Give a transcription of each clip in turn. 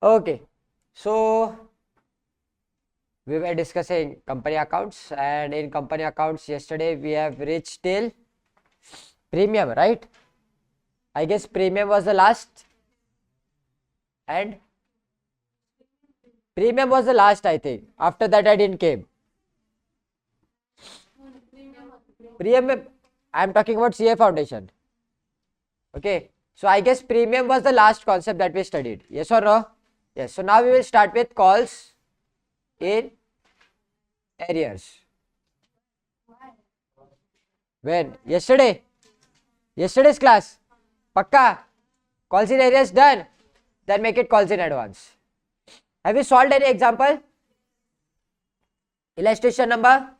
Okay, so we were discussing company accounts, and in company accounts yesterday we have reached till premium, right? I guess premium was the last, and premium was the last, I think. After that I didn't came. Premium, I'm talking about CA foundation. Okay, so I guess premium was the last concept that we studied. Yes or no? Yes. So now we will start with calls in arrears. When? Yesterday? Yesterday's class? Pakka? Calls in arrears done? Then make it calls in advance. Have you solved any example? Illustration number?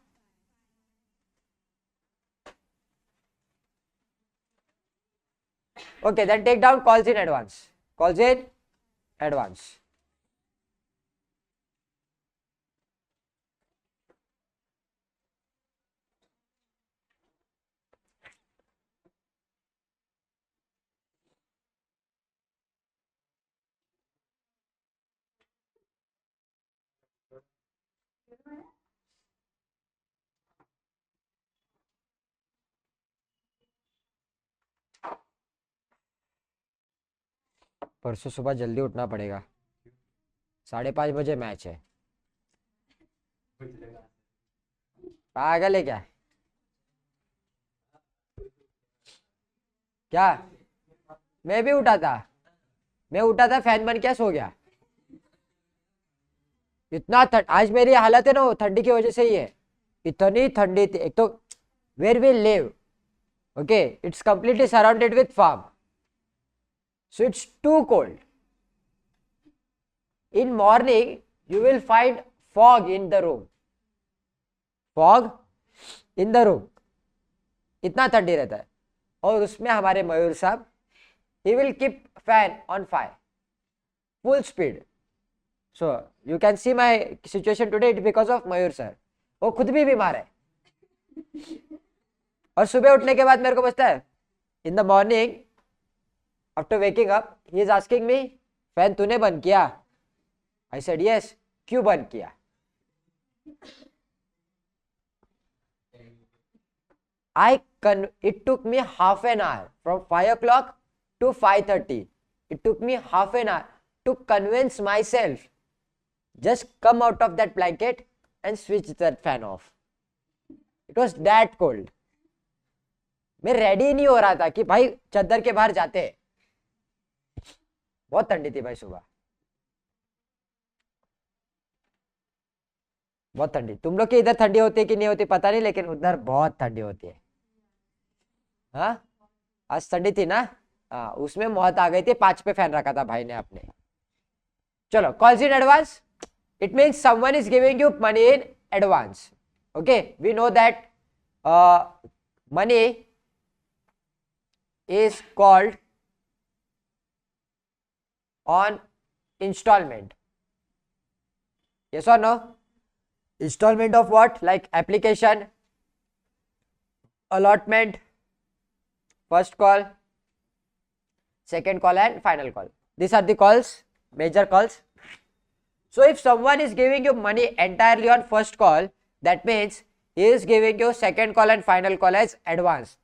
Okay, then take down calls in advance. Calls in advance. परसों सुबह जल्दी उठना पड़ेगा, 5:30 बजे match है। पागल है क्या? क्या? मैं भी उठा था, फैन बन क्या सो गया। इतना आज मेरी हालत है ना, वो ठंडी की वजह से ही है। इतनी ठंडी थी। एक तो where we live, okay, it's completely surrounded with farm, so it's too cold. In morning you will find fog in the room, इतना ठंडी रहता है। और उसमें हमारे मयूर साहब, he will keep fan on fire full speed. So you can see my situation today, it's because of Mayur sir. वो खुद भी बीमार है। और सुबह उठने के बाद मेरे को बचता है, in the morning after waking up he is asking me, fan तूने बंद किया? I said yes. क्यों बंद किया? It took me half an hour from 5 o'clock to 5:30. It took me half an hour to convince myself, just come out of that blanket and switch that fan off. It was that cold. मैं ready नहीं हो रहा था कि भाई चद्दर के बाहर जाते हैं। बहुत ठंडी थी भाई सुबह, बहुत ठंडी। तुम लोग के इधर ठंडी होती है कि नहीं होती पता नहीं, लेकिन उधर बहुत ठंडी होती है। हाँ, आज ठंडी थी ना। हाँ, उसमें मौत आ गई थी। 5 पे फैन रखा था भाई ने अपने। चलो, calls in advance, it means someone is giving you money in advance. Okay, we know that money is called on installment. Yes or no? Installment of what? Like application, allotment, first call, second call and final call. These are the calls, major calls. So if someone is giving you money entirely on first call, that means he is giving you second call and final call as advance,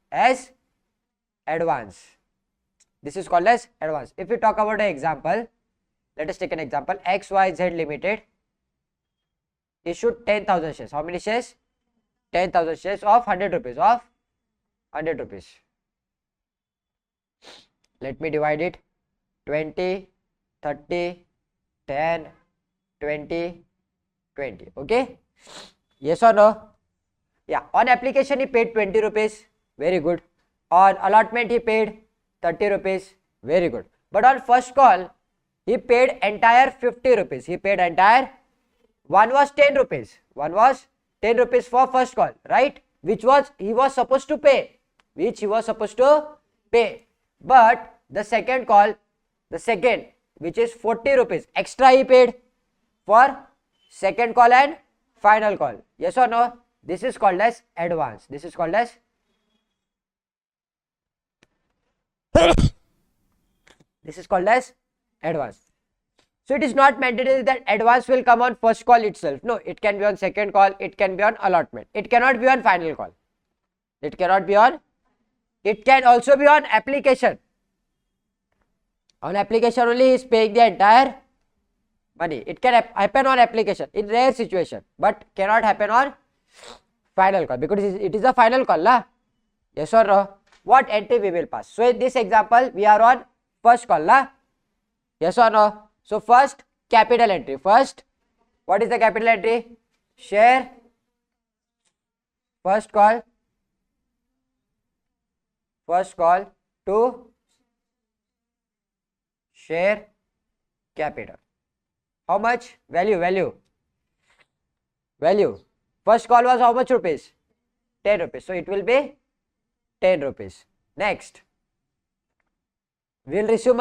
advance. This is called as advance. If we talk about an example, let us take an example. XYZ Limited issued 10,000 shares. How many shares? 10,000 shares of 100 rupees. Of 100 rupees. Let me divide it. 20, 30, 10, 20, 20. Okay? Yes or no? Yeah. On application he paid 20 rupees. Very good. On allotment he paid 30 rupees. Very good. But on first call he paid entire 50 rupees. He paid entire. One was 10 rupees. One was 10 rupees for first call, right? Which was he was supposed to pay. But the second call, which is 40 rupees extra he paid for second call and final call. Yes or no? This is called as advance. This is called as advance. So it is not mandatory that advance will come on first call itself. No, it can be on second call, it can be on allotment. It cannot be on final call. It cannot be on, it can also be on application. On application only he is paying the entire money. It can happen on application in rare situation, but cannot happen on final call because it is a final call, la? Yes or no? What entry we will pass? So in this example, we are on first call, la? Yes or no? So first capital entry. First, what is the capital entry? Share first call to share capital. How much? Value. First call was how much rupees? 10 rupees. So it will be 10 rupees. Next, we will receive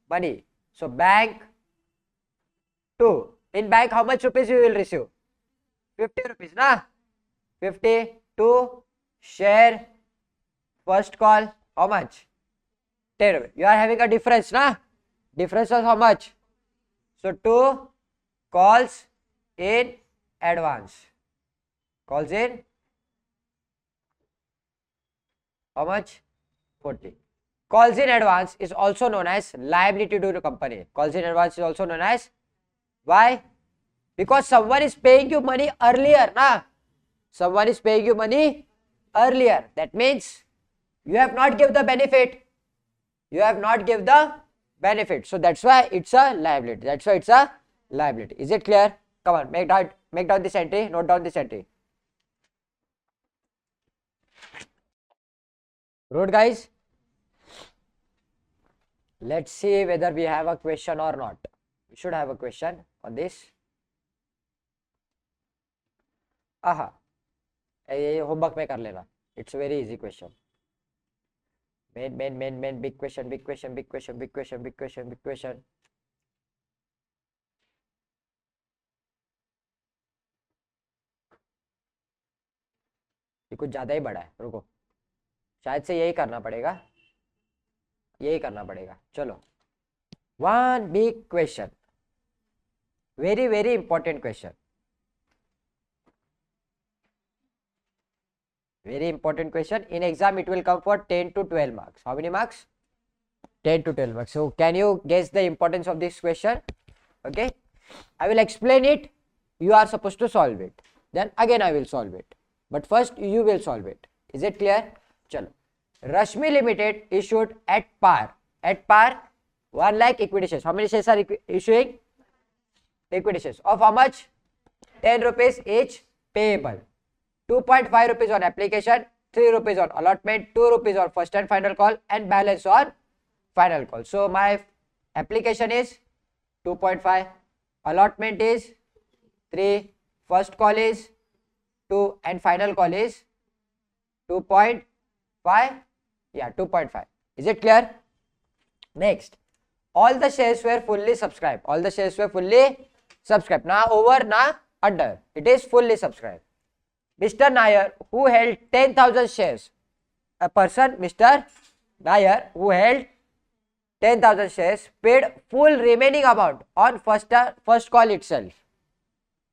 money. So bank 2. In bank, how much rupees we will receive? 50 rupees, na? 50 to share first call, how much? 10 rupees. You are having a difference, na? Difference was how much? So 2 calls in advance. Calls in how much? 40. Calls in advance is also known as liability to the company. Calls in advance is also known as, why? Because someone is paying you money earlier, na? Someone is paying you money earlier. That means you have not given the benefit. So that's why it's a liability. Is it clear? Come on, make down this entry. Note down this entry. Road guys. Let's see whether we have a question or not. We should have a question on this. Aha. ये homework में कर लेना. It's a very easy question. Main big question. ये कुछ ज्यादा ही बड़ा है, रुको, शायद से यही करना पड़ेगा. चलो, one big question, very important question. Very important question. In exam, it will come for 10 to 12 marks. How many marks? 10 to 12 marks. So, can you guess the importance of this question? Okay. I will explain it. You are supposed to solve it. Then again, I will solve it. But first, you will solve it. Is it clear? Chalo. Rashmi Limited issued at par. 1 lakh equity shares. How many shares are issuing? Equity shares. Of how much? 10 rupees each payable. 2.5 rupees on application, 3 rupees on allotment, 2 rupees on first and final call, and balance on final call. So my application is 2.5, allotment is 3, first call is 2, and final call is 2.5. Yeah, 2.5. Is it clear? Next, all the shares were fully subscribed. Now over, na under. It is fully subscribed. Mr. Nair, who held 10,000 shares, Mr. Nair, who held 10,000 shares, paid full remaining amount on first call itself.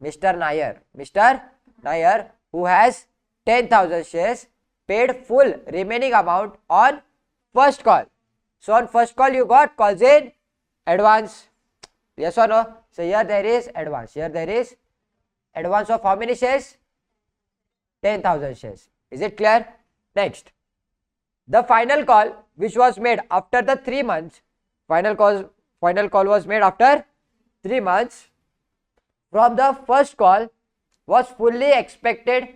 Mr. Nair, who has 10,000 shares, paid full remaining amount on first call. So on first call, you got calls in advance. Yes or no? So here there is advance. Advance of how many shares? 10,000 shares. Is it clear? Next, the final call which was made after the 3 months, final call was made after 3 months from the first call was fully expected,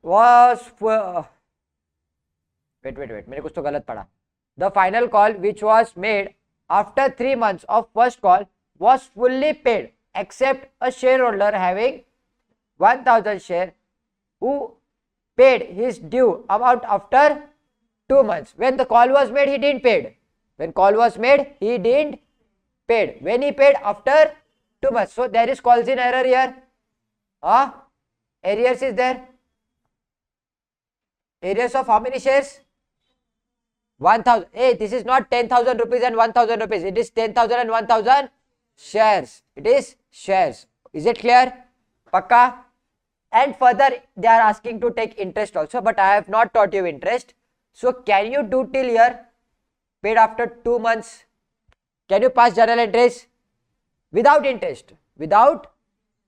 wait, मैंने कुछ तो गलत पढ़ा. The final call which was made after 3 months of first call was fully paid except a shareholder having 1,000 share who paid his due amount after 2 months. When the call was made, he didn't paid. When he paid after 2 months. So there is calls in error here. Arrears is there. Arrears of how many shares? 1000. Hey, this is not 10,000 rupees and 1000 rupees. It is 10,000 and 1000 shares. It is shares. Is it clear? Pakka? And further, they are asking to take interest also, but I have not taught you interest. So, can you do till here? Paid after 2 months. Can you pass journal entries? Without interest. Without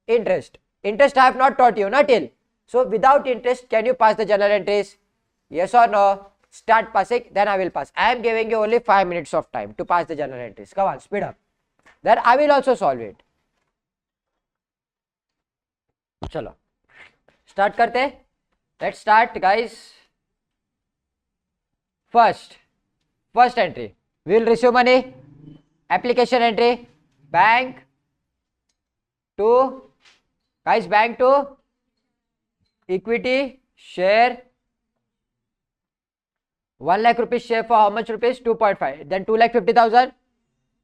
interest. Interest I have not taught you, not till. So, without interest, can you pass the journal entries? Yes or no? Start passing, then I will pass. I am giving you only 5 minutes of time to pass the journal entries. Come on, speed up. Then I will also solve it. Chalo. Start karte. Let's start, guys. First entry. We will receive money. Application entry. Bank to, guys, bank to equity share 1 lakh rupees share for how much rupees? 2.5. Then 2,50,000.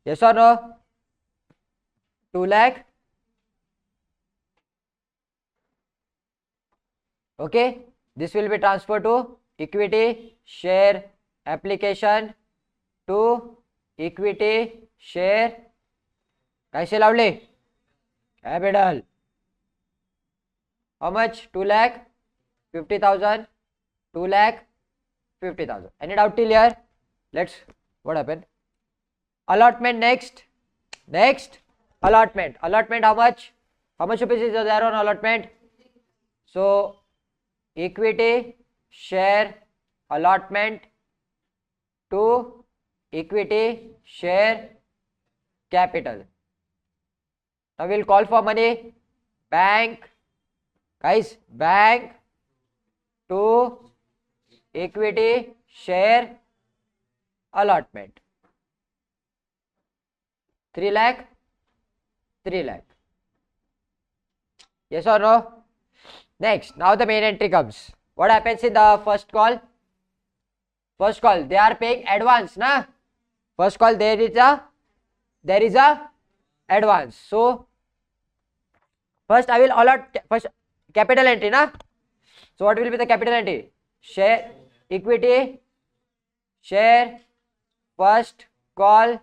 Yes or no? 2 lakh. Okay. This will be transferred to equity share application to equity share. Guys, say loudly. Capital. How much? 2,50,000. 2,50,000. Any doubt till here? Let's, what happened? Allotment next. Allotment. Allotment how much? How much rupees is there on allotment? So, equity share allotment to equity share capital. Now we'll call for money. Bank, guys, bank to equity share allotment. 3 lakh. Yes or no? Next, now the main entry comes. What happens in the first call? First call, they are paying advance, na? First call, there is a advance. So, first I will allot first capital entry, na? So, what will be the capital entry? Share, equity, share, first call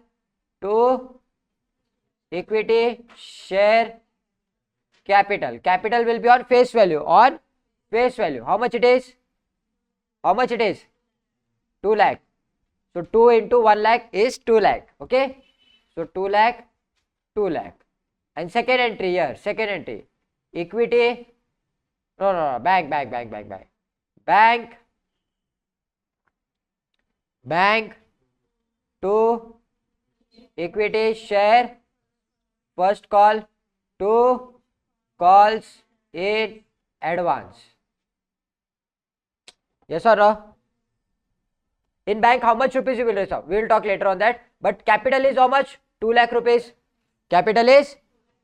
to equity, share, capital. Capital will be on face value. How much it is? 2 lakh. So 2 into 1 lakh is 2 lakh. Okay. So 2 lakh. And second entry here. Equity. No. Bank. Bank to equity share. First call to calls in advance. Yes or no? In bank, how much rupees you will receive? We will talk later on that. But capital is how much? 2 lakh rupees. Capital is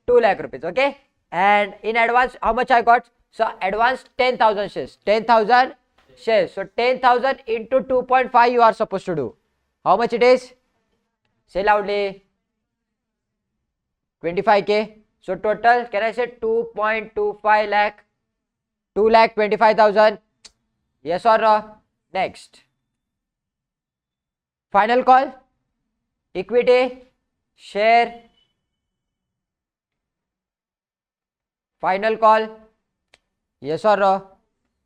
2 lakh rupees. Okay. And in advance, how much I got? So advance 10,000 shares. 10,000 shares. So 10,000 into 2.5 you are supposed to do. How much it is? Say loudly. 25k. So total, can I say 2.25 lakh? 2,25,000. Yes or no? Next. Final call. Equity, share. Final call. Yes or no?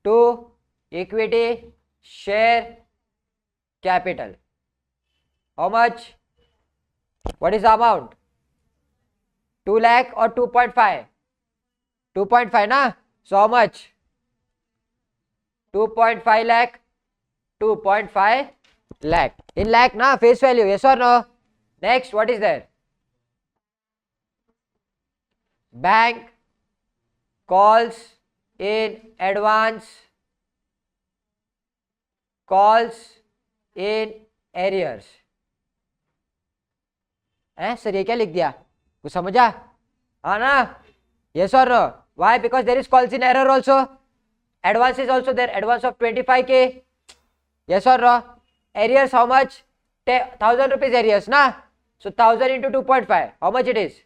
To equity, share, capital. How much? What is the amount? 2 lakh or 2.5? 2.5, na? So how much? 2.5 lakh. 2.5 lakh. In lakh, na? Face value. Yes or no? Next, what is there? Bank calls in advance. Calls in arrears. Sir ये क्या लिख दिया? कुछ समझा? हाँ ना? Yes or no? Why? Because there is calls in error also. Advance is also there. Advance of 25k. Yes or no? Arrears how much? 1,000 rupees arrears, na? So 1,000 into 2.5. How much it is?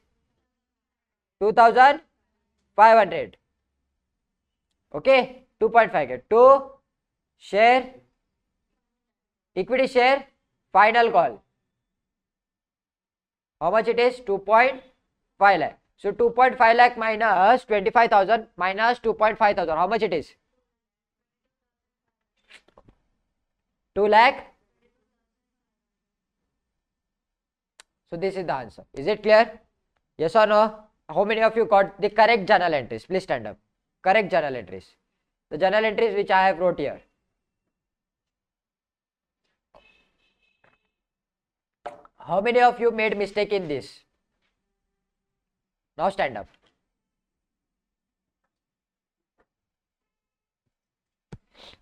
2,500. Okay. 2.5k. To share Equity share, final call. How much it is? 2.5 lakh. So 2.5 lakh minus 25,000 minus 2.5 thousand. How much it is? 2 lakh. So this is the answer. Is it clear? Yes or no? How many of you got the correct journal entries? Please stand up. Correct journal entries. The journal entries which I have wrote here. How many of you made mistake in this? Now stand up.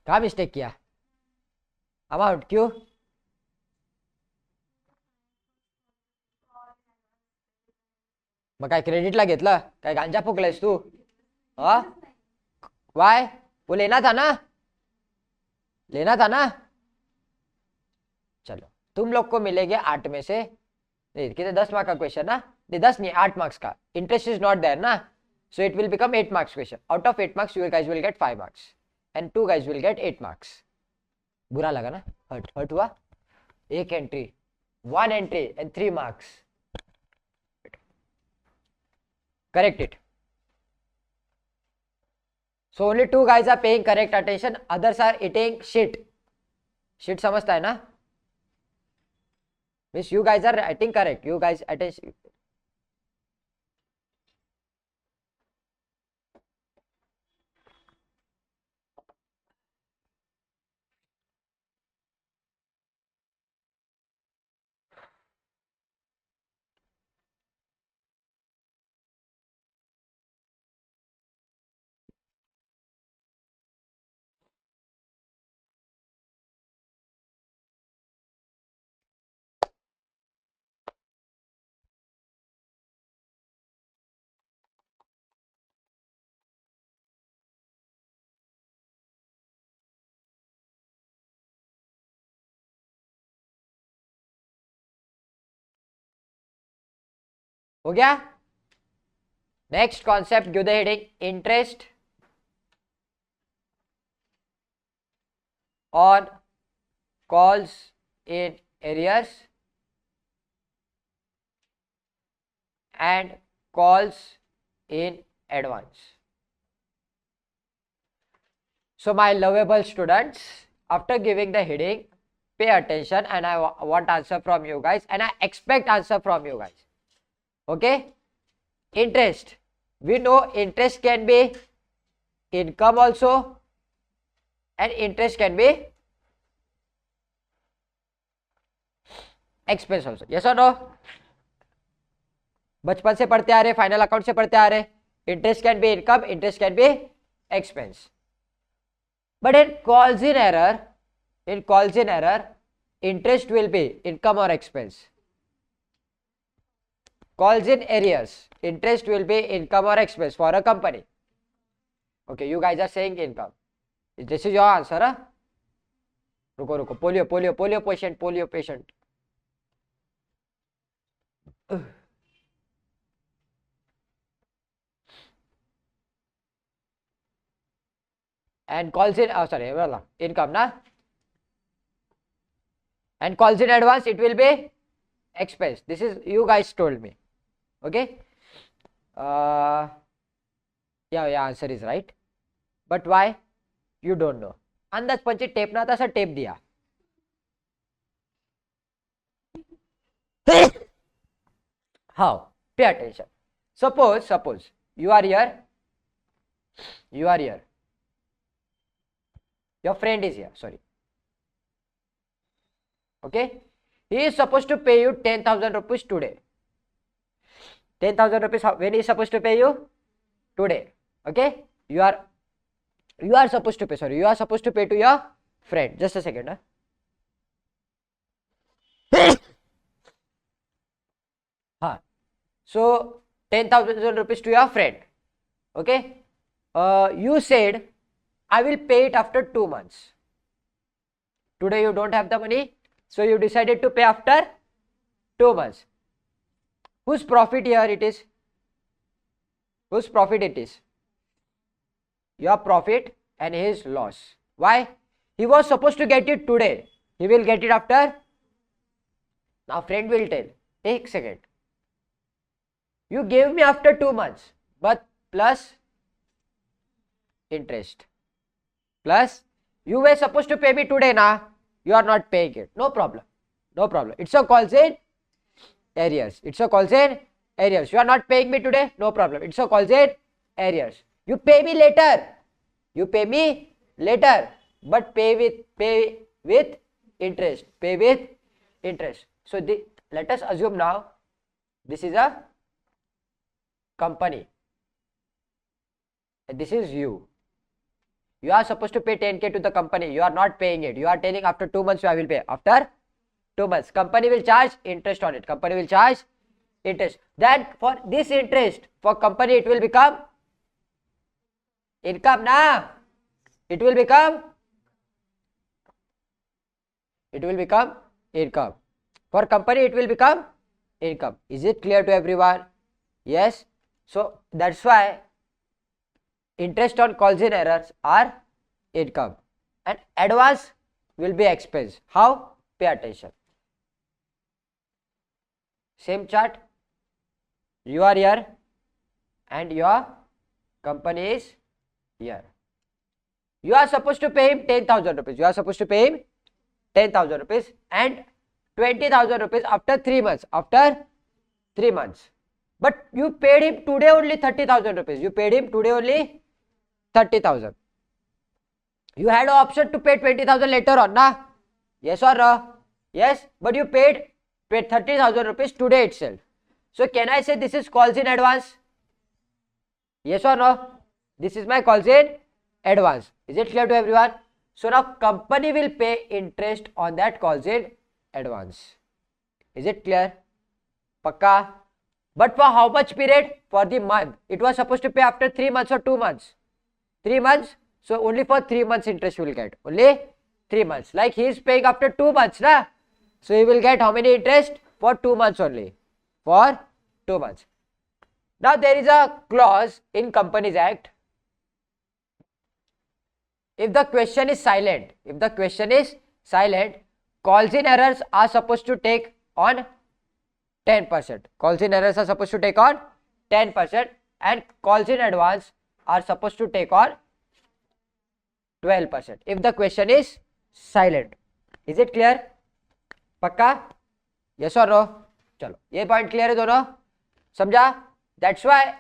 कहाँ mistake किया? Amount क्यों? मग काय क्रेडिटला घेतलं? काय गांजा फुकलायस तू? हाँ? वाय? वो लेना था ना? लेना था ना? चलो तुम लोग को मिलेंगे 8 में से कितने 10 मार्क का क्वेश्चन ना? नहीं 10 नहीं 8 मार्क्स का. इंटरेस्ट इज नॉट देयर ना, so it will become 8 marks question. Out of 8 marks you guys will get 5 marks and 2 guys will get 8 marks. बुरा लगा ना? हर्ट हुआ? एक entry, 1 entry and 3 marks. Correct it. So only 2 guys are paying correct attention, others are eating shit. Shit समझता है ना? Means you guys are writing correct. You guys attention. हो गया? Next concept, give the heading interest on calls in arrears and calls in advance. So my lovable students, after giving the heading, pay attention and I want answer from you guys and I expect answer from you guys. Okay? Interest. We know interest can be income also and interest can be expense also. Yes or no? बचपन से पढ़ते आ रहे, final account से पढ़ते आ रहे. Interest can be income, interest can be expense. But in calls in arrear, interest will be income और expense. Calls in arrears, interest will be income और expense for a company. Okay, you guys are saying income. This is your answer. रुको, polio patient. And calls in income na, and calls in advance it will be expense. This is you guys told me. Okay, yeah, answer is right, but why you don't know. अंदाज पंची tape ना था, sir tape दिया. How? Pay attention. Suppose you are here. Your friend is here, sorry. Okay, he is supposed to pay you 10,000 rupees today. 10,000 rupees, when he is supposed to pay you? Today. Okay, you are supposed to pay, you are supposed to pay to your friend. Just a second. So 10,000 rupees to your friend. Okay, you said I will pay it after 2 months. Today you don't have the money, so you decided to pay after 2 months. Whose profit here it is? Whose profit it is? Your profit and his loss. Why? He was supposed to get it today. He will get it after. Now friend will tell, एक second, you gave me after 2 months, but plus interest. Plus, you were supposed to pay me today, na? You are not paying it. No problem. No problem. It's a calls in arrears. It's a calls in arrears. You are not paying me today. No problem. It's a calls in arrears. You pay me later. You pay me later, but pay with interest. Pay with interest. So let us assume now this is a company. This is you. You are supposed to pay 10K to the company. You are not paying it. You are telling after 2 months I will pay. After 2 months, company will charge interest on it. Company will charge interest. Then for this interest, for company it will become income, na? It will become income. For company it will become income. Is it clear to everyone? Yes. So that's why interest on calls in errors are income and advance will be expense. How? Pay attention. Same chart. You are here and your company is here. You are supposed to pay him 10,000 rupees. You are supposed to pay him 10,000 rupees and 20,000 rupees after 3 months. After 3 months. But you paid him today only 30,000 rupees. You paid him today only 30,000. You had an option to pay 20,000 later on, na? Yes or no? Yes, but you paid 30,000 rupees today itself. So can I say this is calls in advance? Yes or no? This is my calls in advance. Is it clear to everyone? So now company will pay interest on that calls in advance. Is it clear? Pakka? But for how much period? For the month. It was supposed to pay after 3 months or 2 months. 3 months. So only for 3 months interest you will get. Only 3 months. Like he is paying after 2 months, na? So he will get how many interest? For 2 months only. For 2 months. Now there is a clause in Companies Act. If the question is silent, calls in errors are supposed to take on 10%. Calls in errors are supposed to take on 10% and calls in advance are supposed to take on 12% if the question is silent. Is it clear? Pakka? Yes or no? चलो ये point clear है दोनों? समझा? That's why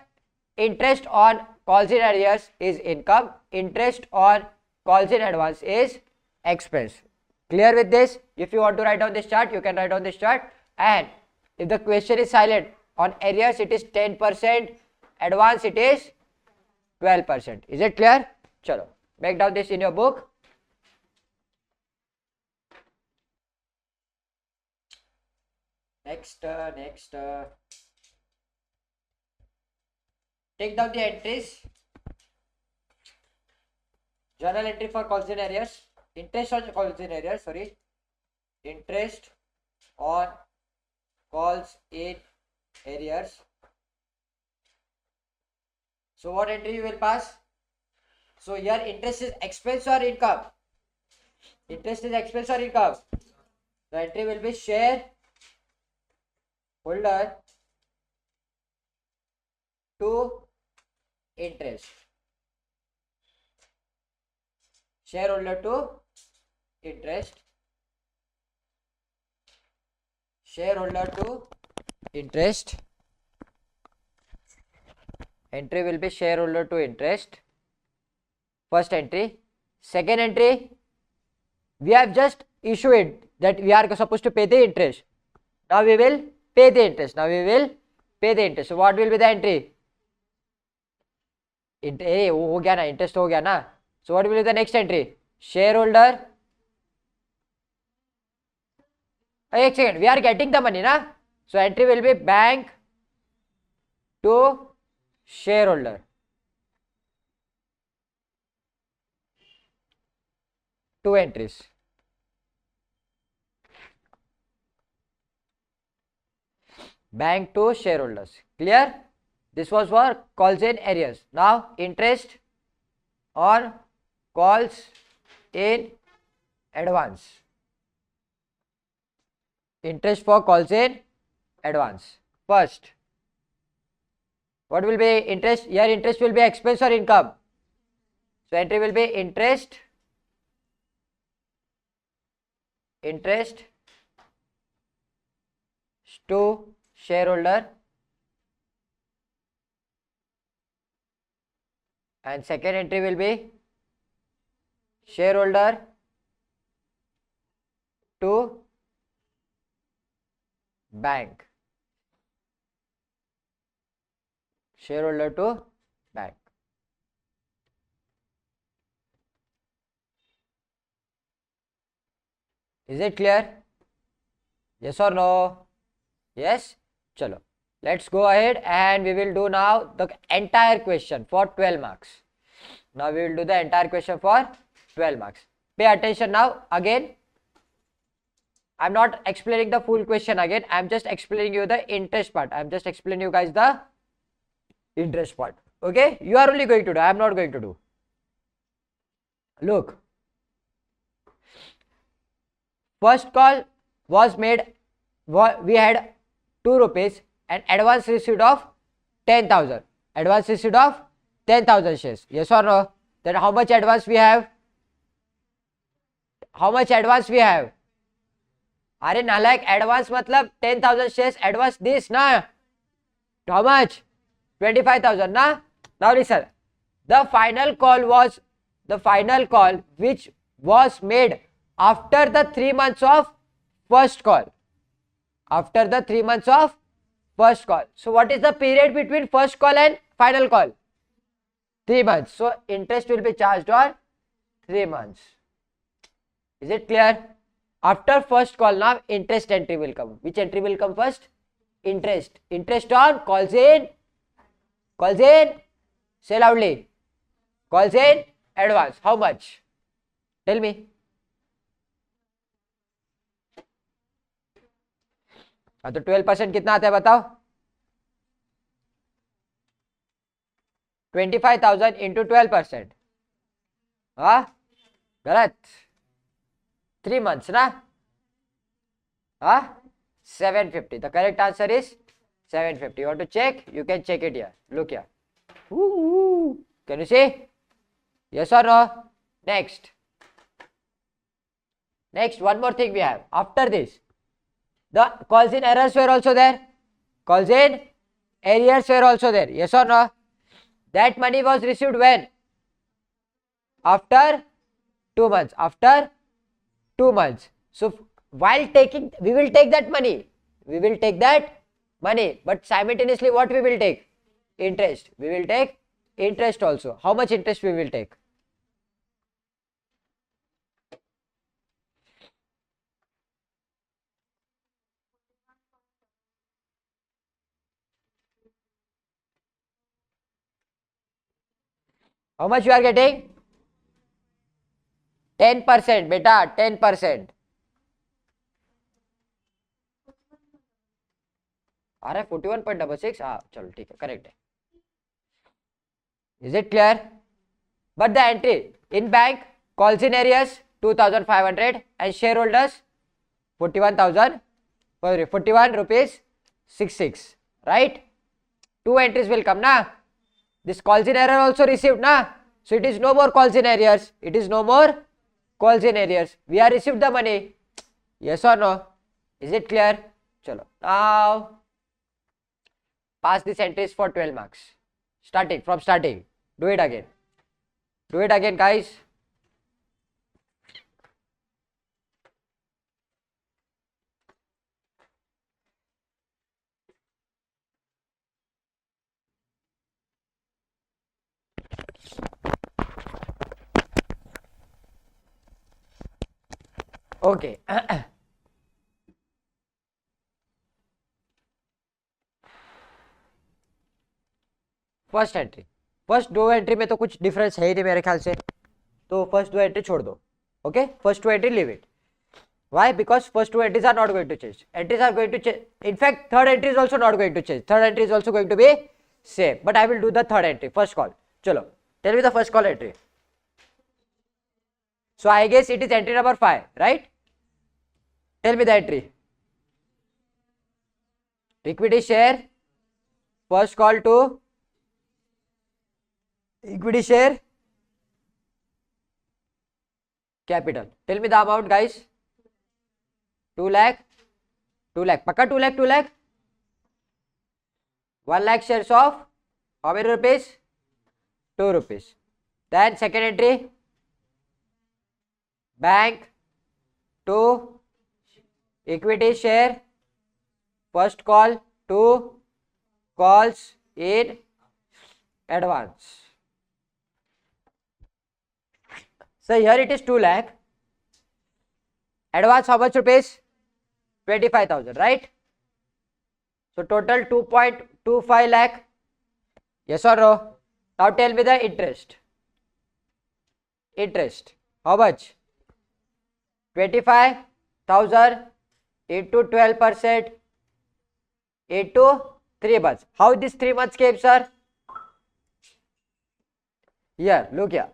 interest on calls in arrears is income. Interest on calls in advance is expense. Clear with this? If you want to write down this chart, you can write down this chart. And if the question is silent, on arrears it is 10%, advance it is 12%. Is it clear? Chalo, make down this in your book. Next. Take down the entries. Journal entry for calls in arrears. Interest on calls in arrears, sorry. Interest on calls in arrears. So what entry you will pass? So here interest is expense or income? Interest is expense or income? The entry will be share holder to interest. Shareholder to interest. Shareholder to interest. Entry will be shareholder to interest. First entry. Second entry, we have just issued that we are supposed to pay the interest. Now we will pay the interest. So what will be the entry? हो गया ना, interest हो गया ना. So what will be the next entry? Shareholder. एक second, we are getting the money na. So entry will be bank to shareholder. Two entries. Bank to shareholders. Clear? This was for calls in arrears. Now interest on calls in advance. Interest for calls in advance. First, what will be interest? Here interest will be expense or income. So entry will be interest to shareholder, and second entry will be shareholder to bank. Shareholder to bank. Is it clear? Yes or no? Yes? Chalo. Let's go ahead and we will do now the entire question for 12 marks. Now we will do the entire question for 12 marks. Pay attention now. Again, I'm not explaining the full question again. I'm just explaining you the interest part. I'm just explaining you guys the interest part. Okay? You are only going to do. I'm not going to do. Look. First call was made. We had 2 rupees and advance received of 10,000. Advance received of 10,000 shares. Yes or no? Then how much advance we have? How much advance we have? अरे नालायक, advance मतलब 10,000 shares advance this ना? How much? 25,000 ना? Now listen. The final call which was made after the 3 months of first call. After the 3 months of first call. So what is the period between first call and final call? 3 months. So interest will be charged on 3 months. Is it clear? After first call now interest entry will come. Which entry will come first? Interest. Interest on calls in. Calls in. Say loudly. Calls in advance. How much? Tell me. हाँ तो 12% कितना आता है बताओ? 25,000 into 12%. हाँ गलत. 3 months ना? हाँ 750. The correct answer is 750. You want to check? You can check it here. Look here. Can you see? Yes or no? Next, one more thing we have. After this, the calls in errors were also there. Calls in arrears were also there. Yes or no? That money was received when? After 2 months. After 2 months. So while taking, we will take that money. We will take that money. But simultaneously what we will take? Interest. We will take interest also. How much interest we will take? How much you are getting? 10%, beta, 10%. आ रहा है 41.66. हाँ चलो ठीक है, correct है. Is it clear? But the entry in bank calls in arrears 2,500 and shareholders 41,000, 41 rupees 66. Right? 2 entries will come na. This calls in error also received na. So it is no more calls in arrears. It is no more calls in arrears. We have received the money. Yes or no? Is it clear? Chalo. Now pass these entries for 12 marks. Starting from starting. Do it again. Do it again, guys. Okay. First entry. First 2 entry में तो कुछ difference है ही नहीं मेरे ख्याल से, तो first 2 entry छोड़ दो. Okay, first 2 entry leave it. Why? Because first 2 entries are not going to change. Entries are going to change. In fact, third entry is also not going to change. Third entry is also going to be same. But I will do the third entry. First call. Chalo. Tell me the first call entry. So I guess it is entry number 5, right? Tell me the entry. Equity share, first call to equity share capital. Tell me the amount, guys. 2 lakh, 2 lakh. Pakka 2 lakh, 2 lakh. 1 lakh shares of how many rupees? 2 rupees. Then second entry, bank to equity share, first call, 2 calls in advance. So here it is 2 lakh. Advance how much rupees? 25,000, right? So total 2.25 lakh. Yes or no? Now tell me the interest. Interest. How much? 25,000 into 12% into 3 months. How this 3 months came, sir? Here, look here.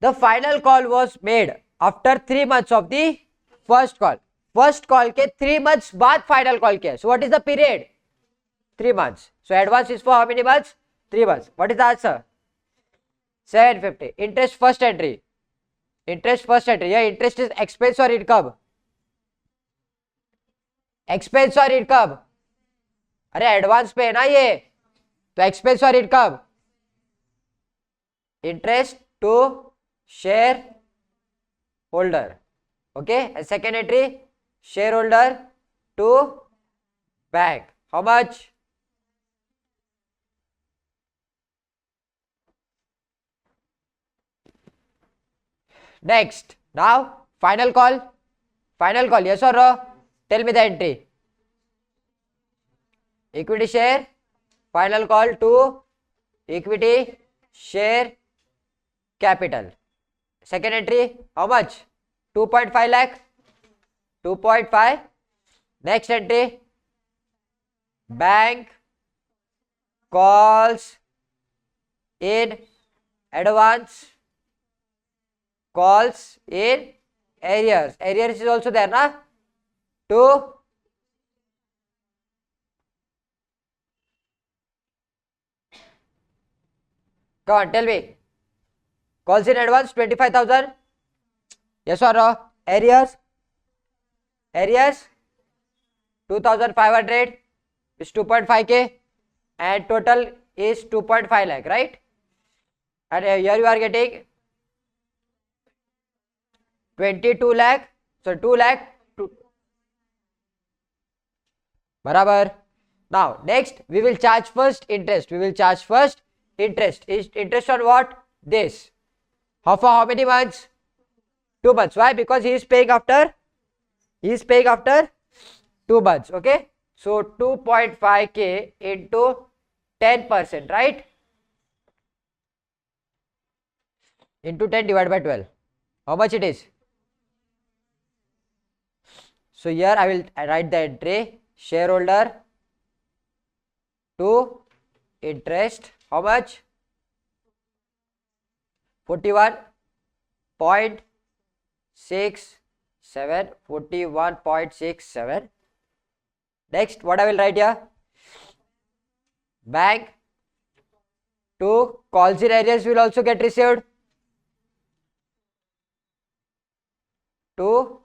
The final call was made after 3 months of the first call. First call के 3 months बाद final call किया. So what is the period? 3 months. So advance is for how many months? 3 months. What is the answer? 750. Interest first entry. Interest first entry. Yeah, interest is expense or income? Expense or income? अरे advance पे है ना ये, तो expense और income. Interest to share holder. Okay, and second entry, shareholder to bank. How much? Next, now final call. Final call, yes or no? Tell me the entry. Equity share, final call to equity share capital. Second entry, how much? 2.5 lakh. 2.5. Next entry, bank calls in advance, calls in arrears. Arrears is also there, na? To come on, tell me. Calls in advance 25,000. Yes or no? Arrears. Arrears 2,500 is 2.5k and total is 2.5 lakh, right? And here you are getting 22 lakh. So 2 lakh. Barabar. Now next we will charge first interest. We will charge first interest. Is interest on what? This. For how many months? 2 months. Why? Because he is paying after 2 months. Okay. So 2.5k into 10%, right? Into 10 divided by 12. How much it is? So here I will write the entry, shareholder to interest. How much? 41.67. 41.67. Next, what I will write here? Bank to calls in arrears will also get received to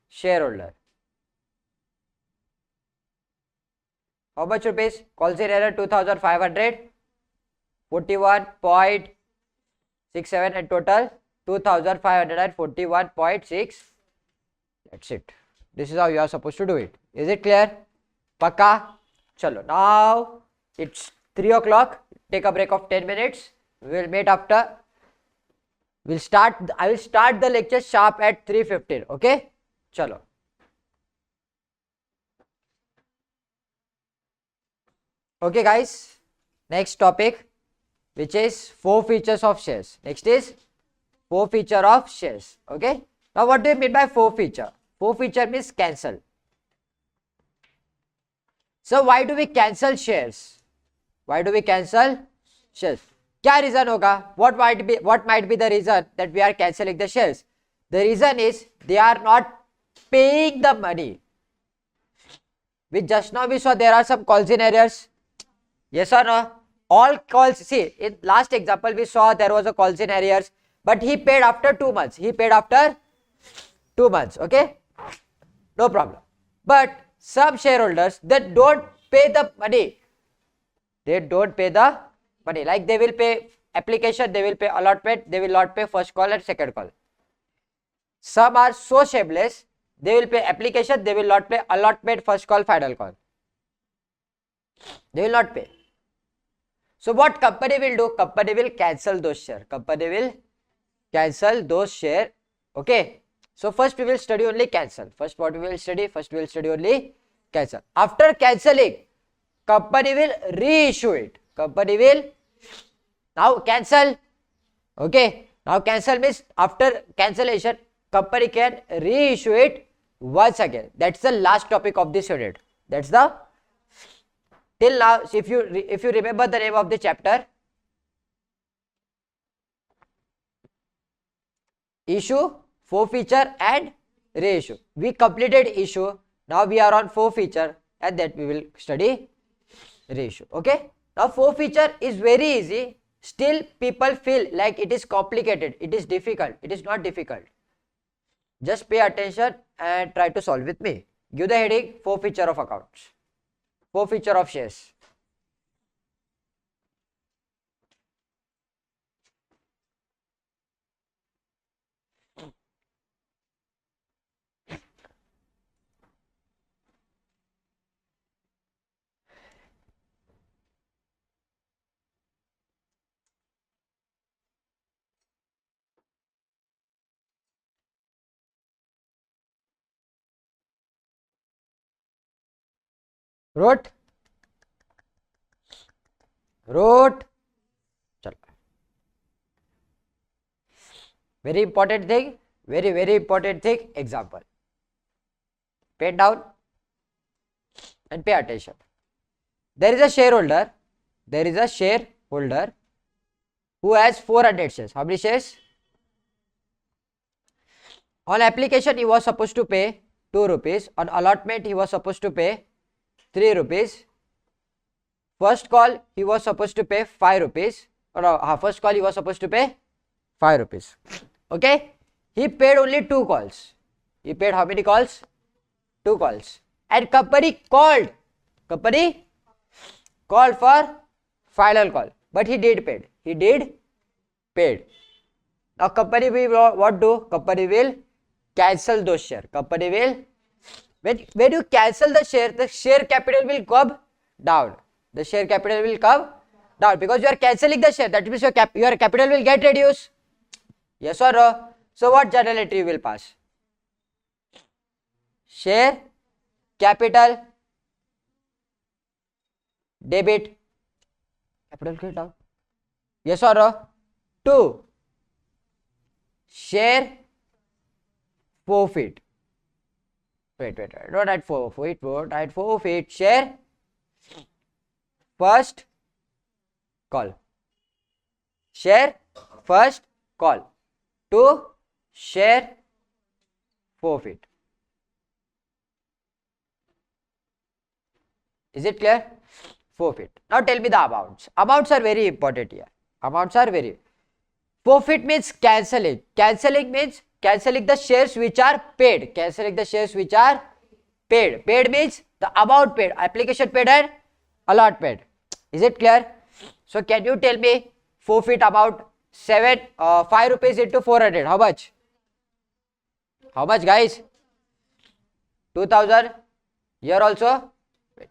shareholder. How much rupees? Calls in error 2,500. 41.67 and total 2,541.6. That's it. This is how you are supposed to do it. Is it clear? Pakka? Chalo. Now it's 3 o'clock. Take a break of 10 minutes. We will meet after. I will start the lecture sharp at 3:15. Okay? Chalo. Okay, guys. Next topic, which is forfeitures of shares. Next is forfeiture of shares. Okay. Now, what do you mean by forfeiture? Forfeiture means cancel. So, why do we cancel shares? Why do we cancel shares? क्या reason होगा? What might be the reason that we are cancelling the shares? The reason is they are not paying the money. Which just now we saw there are some calls in arrears. Yes or no? All calls, see, in last example we saw there was a calls in arrears, but he paid after 2 months. He paid after 2 months, okay? No problem. But some shareholders that don't pay the money, they don't pay the money. Like they will pay application, they will pay allotment, they will not pay first call and second call. Some are so shameless, they will pay application, they will not pay allotment, first call, final call. They will not pay. So what company will do? Company will cancel those shares. Company will cancel those shares. Okay. So first we will study only cancel. First what we will study? First we will study only cancel. After cancelling, company will reissue it. Company will now cancel. Okay. Now cancel means after cancellation, company can reissue it once again. That's the last topic of this unit. That's the till now. If you remember the name of the chapter, issue, forfeiture and reissue. We completed issue. Now we are on forfeiture, and that we will study reissue. Okay. Now forfeiture is very easy. Still people feel like it is complicated. It is difficult. It is not difficult. Just pay attention and try to solve with me. Give the heading forfeiture of accounts. Forfeiture of shares. Wrote? Chalo. Very important thing, very important thing, example. Pen down and pay attention. There is a shareholder who has 400 shares. How many shares? On application he was supposed to pay 2 rupees. On allotment he was supposed to pay 3 rupees. First call he was supposed to pay 5 rupees. First call he was supposed to pay 5 rupees. Okay. He paid only 2 calls. He paid how many calls? 2 calls. And company called for final call. But he did paid. Now company will what do? Company will cancel those shares. Company will, when you cancel the share capital will come down. The share capital will come down because you are cancelling the share. That means your capital will get reduced. Yes or no? So what journal entry will pass? Share capital debit. Capital get down. Yes or no? 2. Share forfeit. Wait. Don't write forfeit. Share first call. Share first call. 2. Share forfeit. Is it clear? Forfeit. Now tell me the amounts. Amounts are very important here. Forfeit means cancelling. Cancelling means cancelling the shares which are paid. Paid means the amount paid. Application paid and allotment. Is it clear? So can you tell me forfeit amount 5 rupees into 400? How much? How much, guys? 2000. Here also. Wait.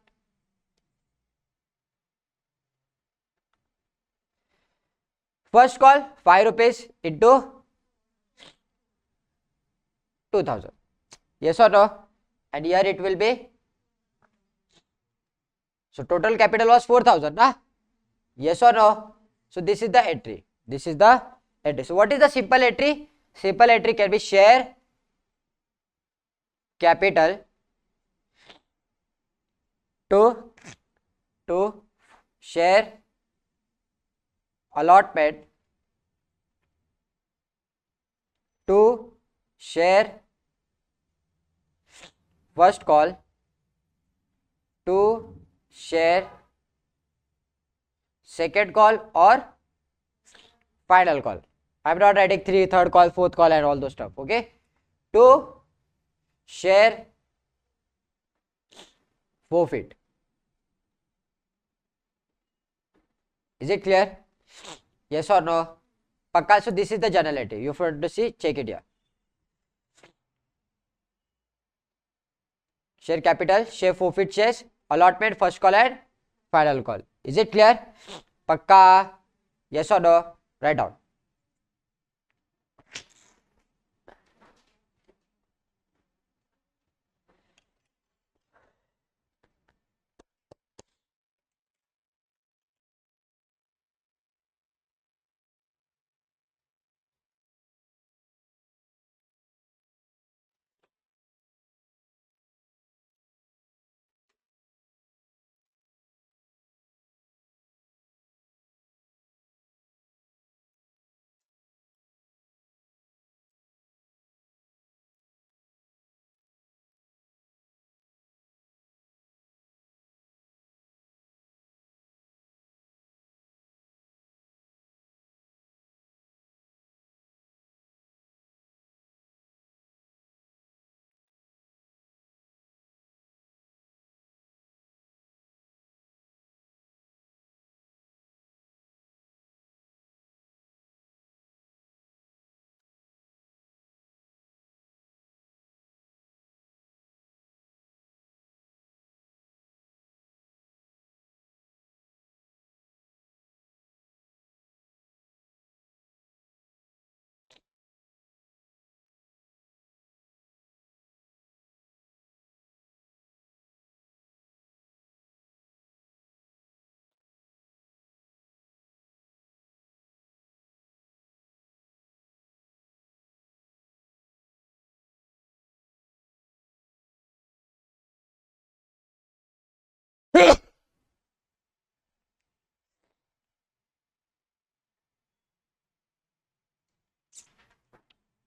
First call 5 rupees into 2000. Yes or no? And here it will be. So total capital was 4000. Yes or no? So this is the entry. So what is the simple entry? Simple entry can be share capital to share allotment to share first call to share second call or final call. I'm not writing third call, fourth call and all those stuff. Okay, to share forfeit. Is it clear? Yes or no? Pakka. So this is the generality. You have to see, check it here. Share capital, share forfeit shares, allotment, first call and final call. Is it clear? Pakka. Yes or no? Write down.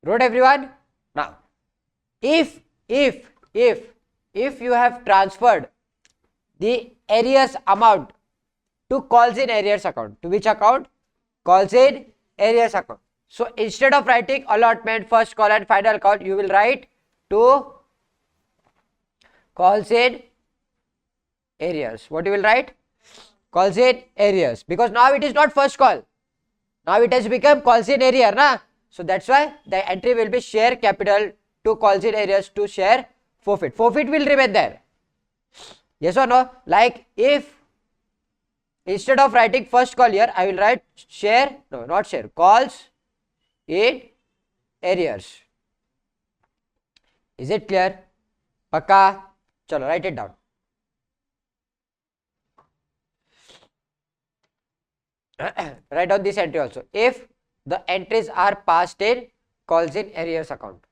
Wrote everyone? Now, if you have transferred the arrears amount to calls in arrears account, to which account? Calls in arrears account. So instead of writing allotment, first call and final call, you will write to calls in arrears. What you will write? Calls in arrears, because now it is not first call. Now it has become calls in arrear, na? So that's why the entry will be share capital to calls in arrears to share forfeit. Forfeit will remain there. Yes or no? Like if instead of writing first call here, I will write share, no, not share, calls in arrears. Is it clear? Pakka? Chalo, write it down. Write down this entry also. If the entries are passed in calls in arrears account.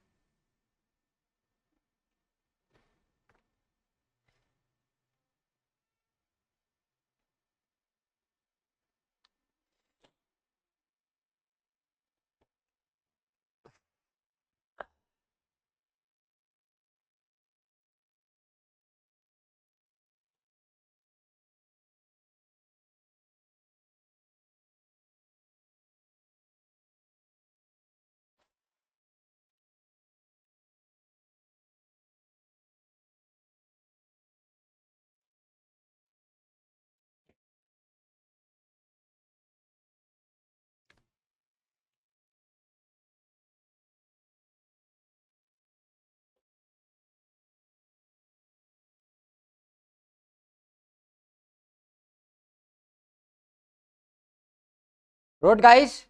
Wrote, guys?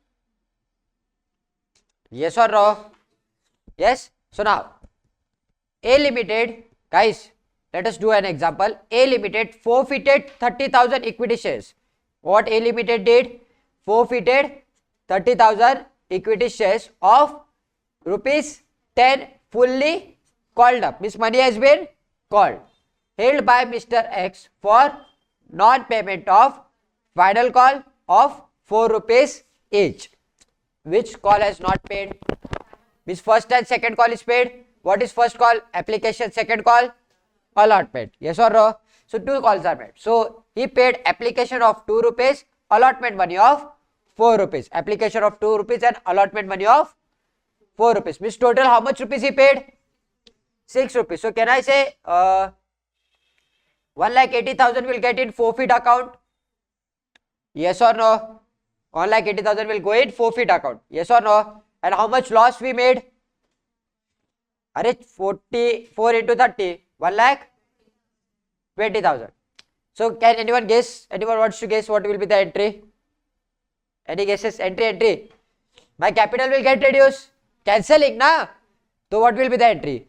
Yes or no? Yes. So now A Limited, guys, let us do an example. A Limited forfeited 30,000 equity shares. What A Limited did? Forfeited 30,000 equity shares of rupees 10 fully called up. Means money has been called, held by Mr. X for non-payment of final call of 4 rupees each. Which call has not paid? Means first and second call is paid. What is first call? Application. Second call? Allotment. Yes or no? So 2 calls are made. So he paid application of 2 rupees, allotment money of 4 rupees. Application of 2 rupees and allotment money of 4 rupees. Means total how much rupees he paid? 6 rupees. So can I say 1,80,000 will get in forfeit account? Yes or no? 1,80,000 will go in forfeit account. Yes or no? And how much loss we made? Are 44 into 30, 1,20,000. So can anyone guess? Anyone wants to guess what will be the entry? Any guesses? Entry. My capital will get reduced. Cancelling, na? So what will be the entry?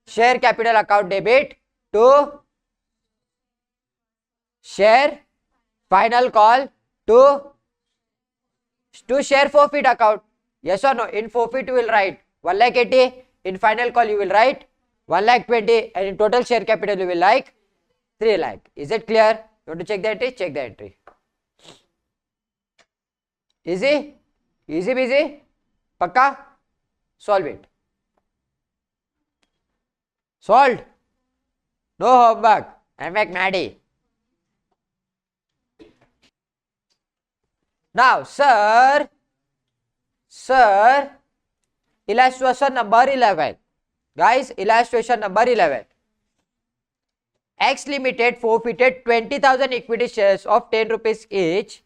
Share capital account debit to share final call to share forfeit account. Yes or no? In forfeit you will write 1,80,000. In final call you will write 1,20,000, and in total share capital you will like 3 lakh. Is it clear? You want to check the entry? Check the entry. Easy? Easy busy? Pakka? Solve it. Solved? No homework. I'm like Maddie. Now, sir, illustration number 11. Guys, illustration number 11. X Limited forfeited 20,000 equity shares of 10 rupees each.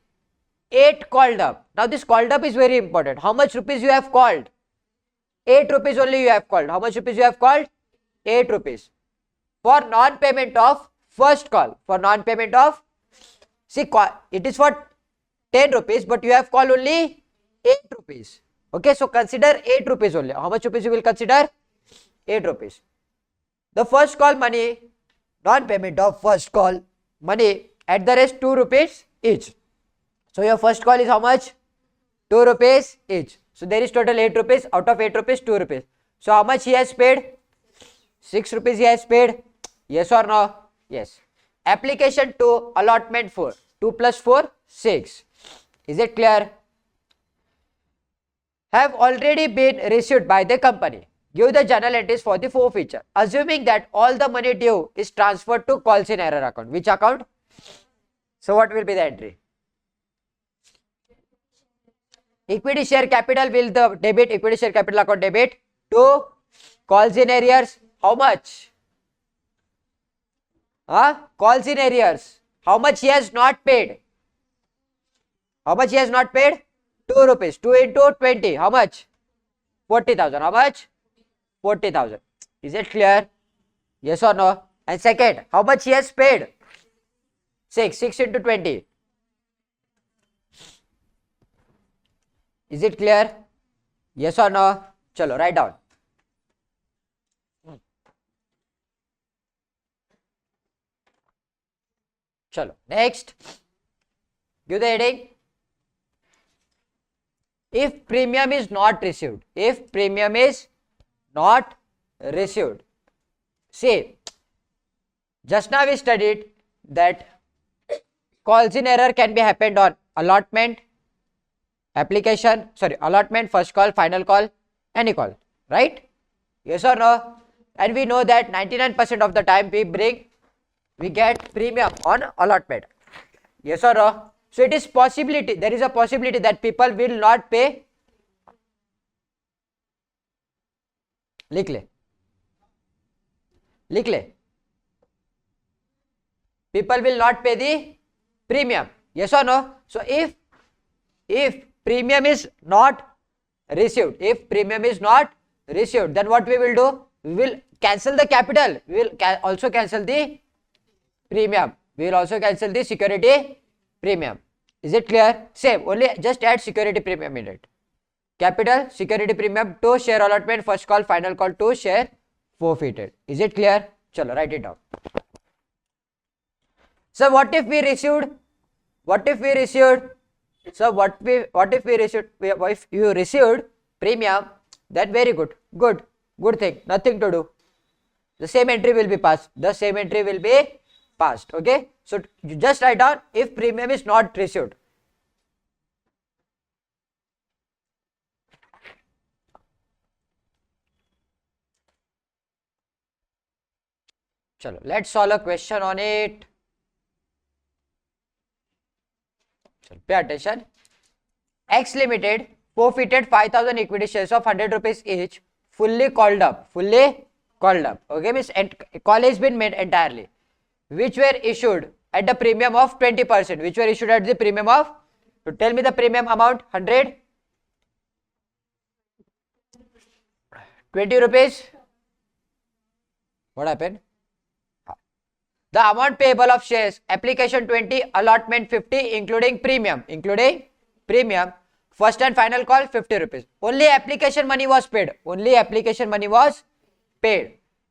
8 called up. Now, this called up is very important. How much rupees you have called? 8 rupees only you have called. How much rupees you have called? 8 rupees. For non-payment of first call. For non-payment of, see, it is for 10 rupees, but you have called only 8 rupees. Okay, so consider 8 rupees only. How much rupees you will consider? 8 rupees. The first call money, non-payment of first call money, at the rest 2 rupees each. So your first call is how much? 2 rupees each. So there is total 8 rupees. Out of 8 rupees, 2 rupees. So how much he has paid? 6 rupees he has paid. Yes or no? Yes. Application to allotment 4. 2 plus 4, 6. Is it clear? Have already been received by the company. Give the journal entries for the forfeiture. Assuming that all the money due is transferred to calls in error account. Which account? So what will be the entry? Equity share capital will the debit, equity share capital account debit to calls in arrears. How much? Calls in arrears. How much he has not paid? How much he has not paid? 2 rupees. 2 into 20. How much? 40,000. How much? 40,000. Is it clear? Yes or no? And second, how much he has paid? 6. 6 into 20. Is it clear? Yes or no? Chalo, write down. Chalo, next. Give the heading. If premium is not received. If premium is not received. See, just now we studied that calls in error can be happened on allotment, application, allotment, first call, final call, any call, right? Yes or no? And we know that 99% of the time we get premium on allotment. Yes or no? So it is possibility, there is a possibility that people will not pay. लिख ले. People will not pay the premium. Yes or no? So if premium is not received, then what we will do? We will cancel the capital. We will also cancel the premium. We will also cancel the security premium. Is it clear? Same, only just add security premium in it. Capital, security premium to share allotment, first call, final call to share forfeited. Is it clear? Chalo, write it down. So what if we received? So if you received premium, then very good. Good thing. Nothing to do. The same entry will be passed. Okay. So you just write down if premium is not received. चलो let's solve a question on it. चलो pay attention. X Limited forfeited 5,000 equity shares of 100 rupees each, fully called up. Okay, means call has been made entirely, which were issued at the premium of 20%. Which were issued at the premium of, so tell me the premium amount. 100, 20 rupees. What happened? The amount payable of shares, application 20, allotment 50, including premium. First and final call 50 rupees. Only application money was paid.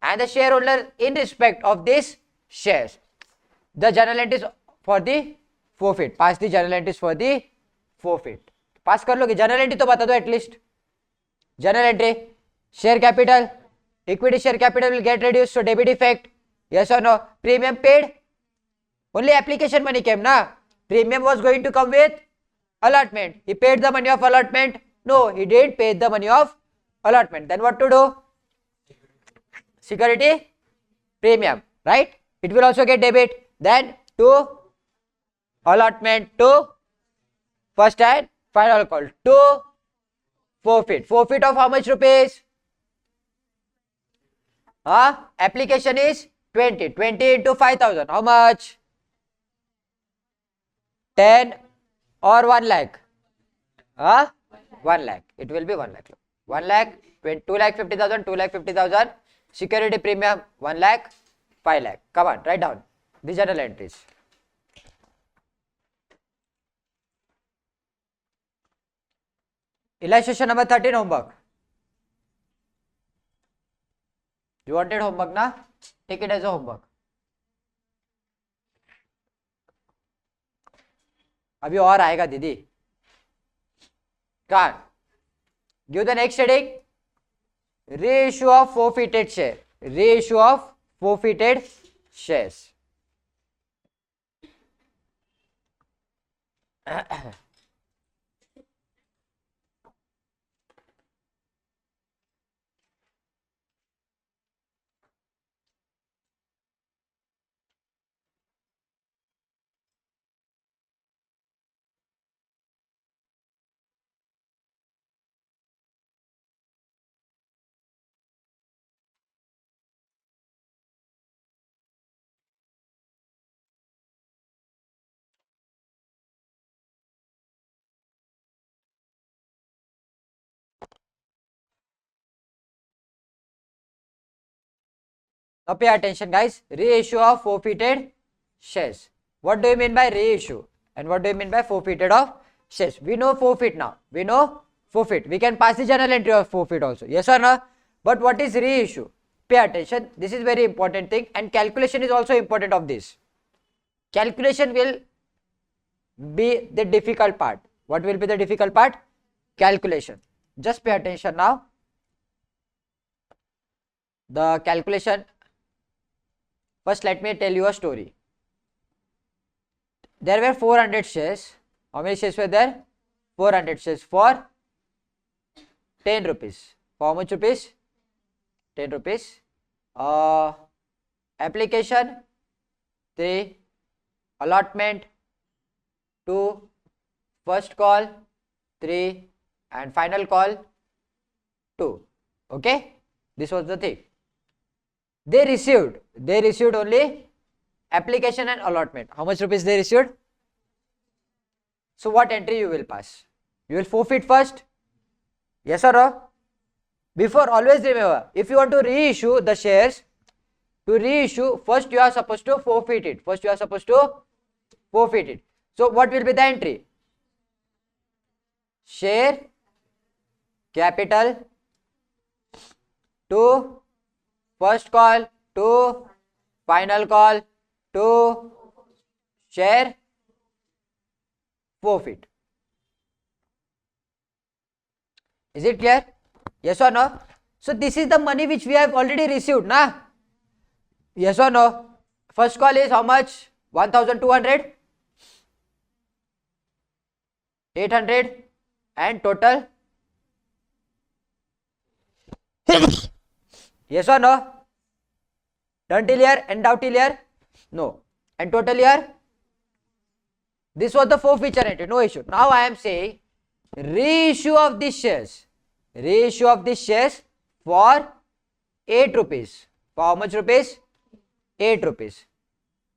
And the shareholder in respect of these shares, the journal entries for the forfeit. Pass the journal entries for the forfeit. Pass कर लोगे? Journal entry तो बता दो at least. Journal entry, share capital, equity share capital will get reduced, so debit effect. Yes or no? Premium paid. Only application money came, na? Premium was going to come with allotment. He paid the money of allotment. No, he didn't pay the money of allotment. Then what to do? Security premium, right? It will also get debit. Then to allotment, to first and final call, to forfeit. Forfeit of how much rupees? Application is 20. 20 into 5,000. How much? 10 or 1 lakh? 1 lakh. It will be 1 lakh. 1 lakh, 2 lakh 50,000, 2 lakh 50,000. Security premium 1 lakh, 5 lakh. Come on, write down the journal entries. Illustration number 13, homework. You wanted homework, na? Take it as a homework. अभी और आएगा दीदी. Can't. Give the next heading. Reissue of forfeited share. Reissue of forfeited shares. Now pay attention, guys. Reissue of forfeited shares. What do you mean by reissue? And what do you mean by forfeited of shares? We know forfeit now. We know forfeit. We can pass the journal entry of forfeit also. Yes or no? But what is reissue? Pay attention. This is very important thing, and calculation is also important of this. Calculation will be the difficult part. What will be the difficult part? Calculation. Just pay attention now. The calculation. First, let me tell you a story. There were 400 shares. How many shares were there? 400 shares for 10 rupees. For how much rupees? 10 rupees. Application 3. Allotment 2. First call 3. And final call 2. Okay? This was the thing. They received only application and allotment. How much rupees they received? So what entry you will pass? You will forfeit first? Yes or no? Before, always remember, if you want to reissue the shares, to reissue, first you are supposed to forfeit it. So what will be the entry? Share capital to first call to final call to share forfeit. Is it clear? Yes or no? So this is the money which we have already received, na? Yes or no? First call is how much? 1,200, 800, and total. Yes or no? Turn till here and down till here? No. And total here? This was the forfeiture entry, no issue. Now I am saying reissue of these shares. Reissue of these shares for 8 rupees. For how much rupees? 8 rupees.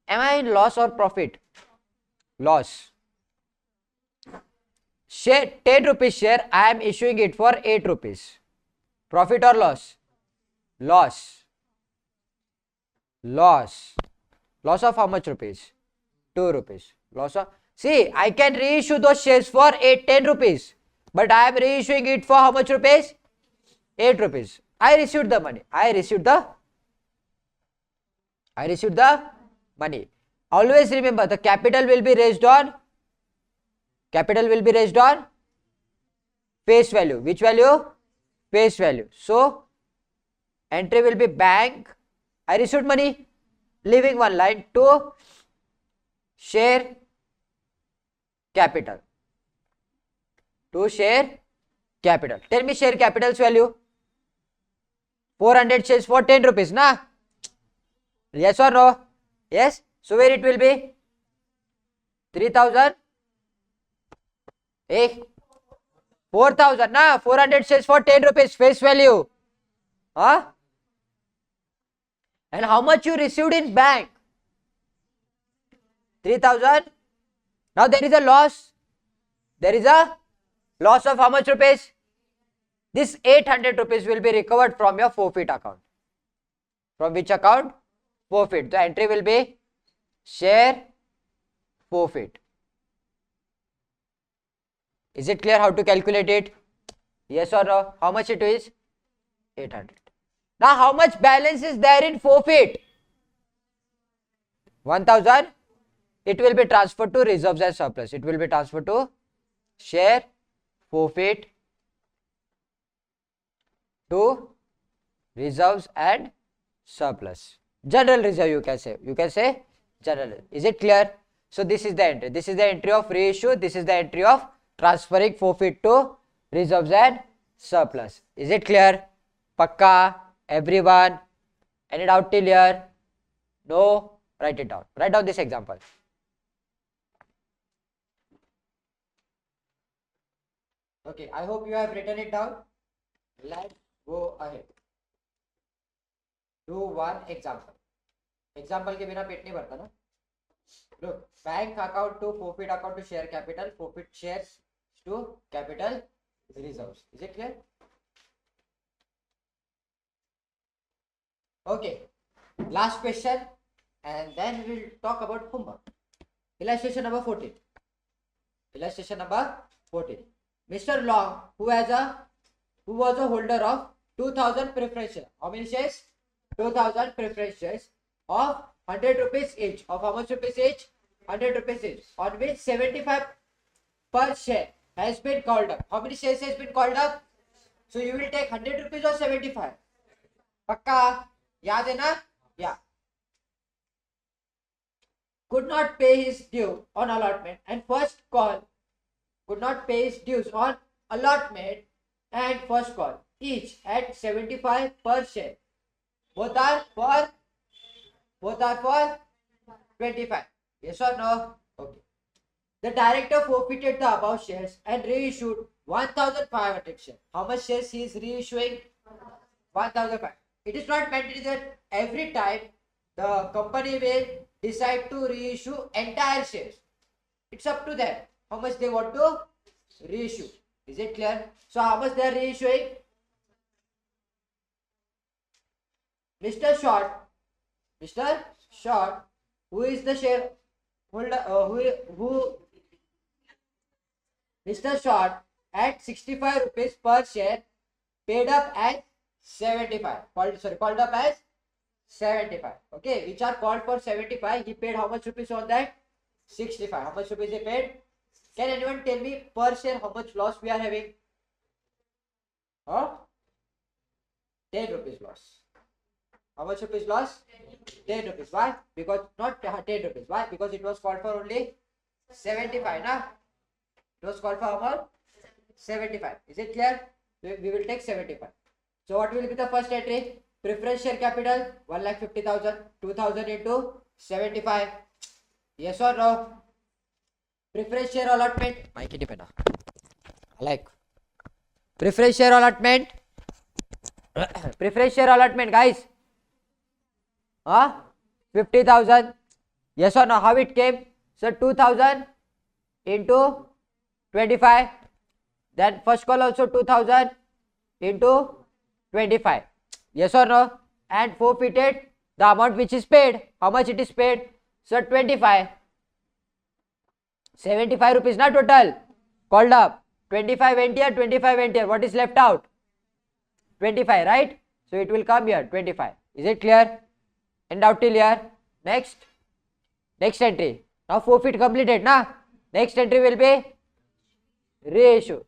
Am I in loss or profit? Loss. Share 10 rupees share, I am issuing it for 8 rupees. Profit or loss? Loss. Loss. Loss of how much rupees? 2 rupees. Loss of, see, I can reissue those shares for 10 rupees. But I am reissuing it for how much rupees? 8 rupees. I received the money. I received the money. Always remember, the capital will be raised on face value. Which value? Face value. So, entry will be bank. I received money. Leaving one line to share capital. To share capital. Tell me share capital's value. 400 shares for 10 rupees, na? Yes or no? Yes. So where it will be? 3000. 4,000, na? 400 shares for 10 rupees face value. Huh? And how much you received in bank? 3,000. Now there is a loss. There is a loss of how much rupees? This 800 rupees will be recovered from your forfeit account. From which account? Forfeit. The entry will be share forfeit. Is it clear how to calculate it? Yes or no? How much it is? 800. Now how much balance is there in forfeit? 1000. It will be transferred to reserves and surplus. It will be transferred to share forfeit to reserves and surplus. General reserve you can say. You can say general. Is it clear? So this is the entry. This is the entry of reissue. This is the entry of transferring forfeit to reserves and surplus. Is it clear? Pakka? Everyone? Any doubt till here? No? Write it down. Write down this example. Okay, I hope you have written it down. Let's go ahead. Do one example. Example के बिना पेट नहीं भरता ना. Look, bank account to forfeit account to share capital, forfeit shares to capital reserves. Is it clear? Okay. Last question, and then we will talk about homework. Illustration number 14. Illustration number 14. Mr. Long, who was a holder of 2000 preference shares. How many shares? 2000 preference shares of 100 rupees each. Of how much rupees each? 100 rupees each. On which 75 per share has been called up. How many shares has been called up? So you will take 100 rupees or 75? Pakka? Yaad hai na? Yeah. Could not pay his due on allotment and first call. Could not pay his dues on allotment and first call. Each at 75 per share. Both are for 25. Yes or no? Okay. The director forfeited the above shares and reissued 1,500 shares. How much shares he is reissuing? 1,500. It is not mandatory that every time the company will decide to reissue entire shares. It's up to them how much they want to reissue. Is it clear? So how much they are reissuing? Mr. Short, who is the shareholder? Mr. Short at 65 rupees per share paid up as 75. Called up as 75. Okay, which are called for 75. He paid how much rupees on that? 65. How much rupees he paid? Can anyone tell me per share how much loss we are having? 10 rupees loss. How much rupees loss? 10 rupees. Why? Because not 10 rupees. Why? Because it was called for only 75. Na? It was called for how much? 75. Is it clear? We will take 75. So what will be the first entry? Preference share capital 1,50,000. 2,000 into 75. Yes or no? Preference share allotment. Like preference share allotment. Preference share allotment, guys. 50,000. Yes or no? How it came? So 2,000 into 25. Then first call also 2,000 into 25. Yes or no? And forfeited the amount which is paid. How much it is paid? So 25. 75 rupees, not total. Called up. 25 went here, 25 went here. What is left out? 25, right? So it will come here, 25. Is it clear? And doubt till here. Next entry. Now forfeit completed, na? Next entry will be reissue.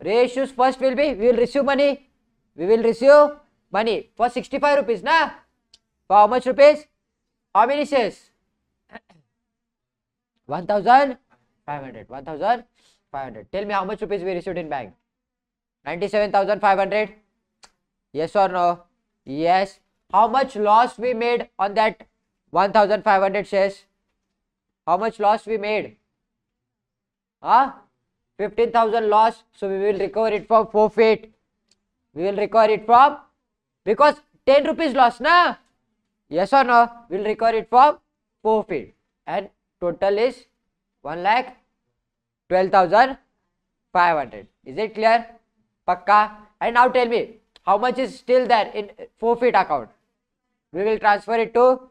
Reissues first will be, we will receive money. We will receive money for 65 rupees, na? For how much rupees? How many shares? 1,500. 1,500. Tell me how much rupees we received in bank? 97,500. Yes or no? Yes. How much loss we made on that 1,500 shares? How much loss we made? 15,000 loss. So we will recover it from forfeit. We will recover it from, because 10 rupees loss, na? Yes or no? We will recover it from forfeit. And total is 1,12,500. Is it clear? Pakka. And now tell me, how much is still there in forfeit account? We will transfer it to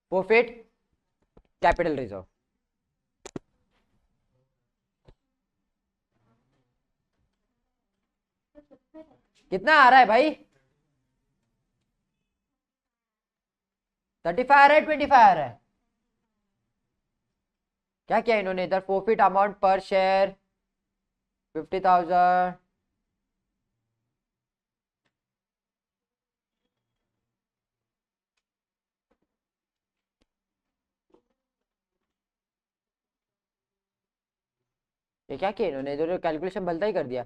forfeit capital reserve. कितना आ रहा है भाई? 35 आ रहा है, 25 आ रहा है? क्या किया इन्होंने इधर? forfeit amount per share 50,000. ये क्या किया इन्होंने? इधर कैलकुलेशन भलता ही कर दिया.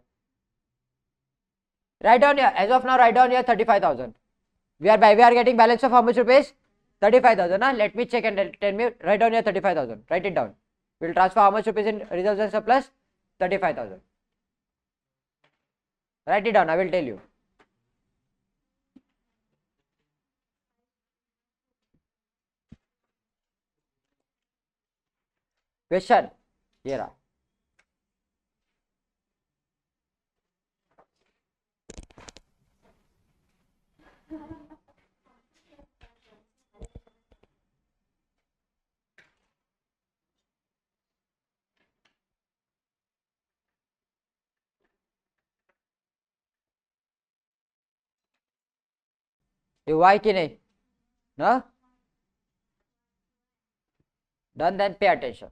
Write down here, as of now, write down here 35,000. We are getting balance of how much rupees? 35,000. Let me check and tell me. Write down here 35,000. Write it down. We will transfer how much rupees in reserves and surplus? 35,000. Write it down. I will tell you. Question. Here. You why ki nahi? No? Done, then pay attention.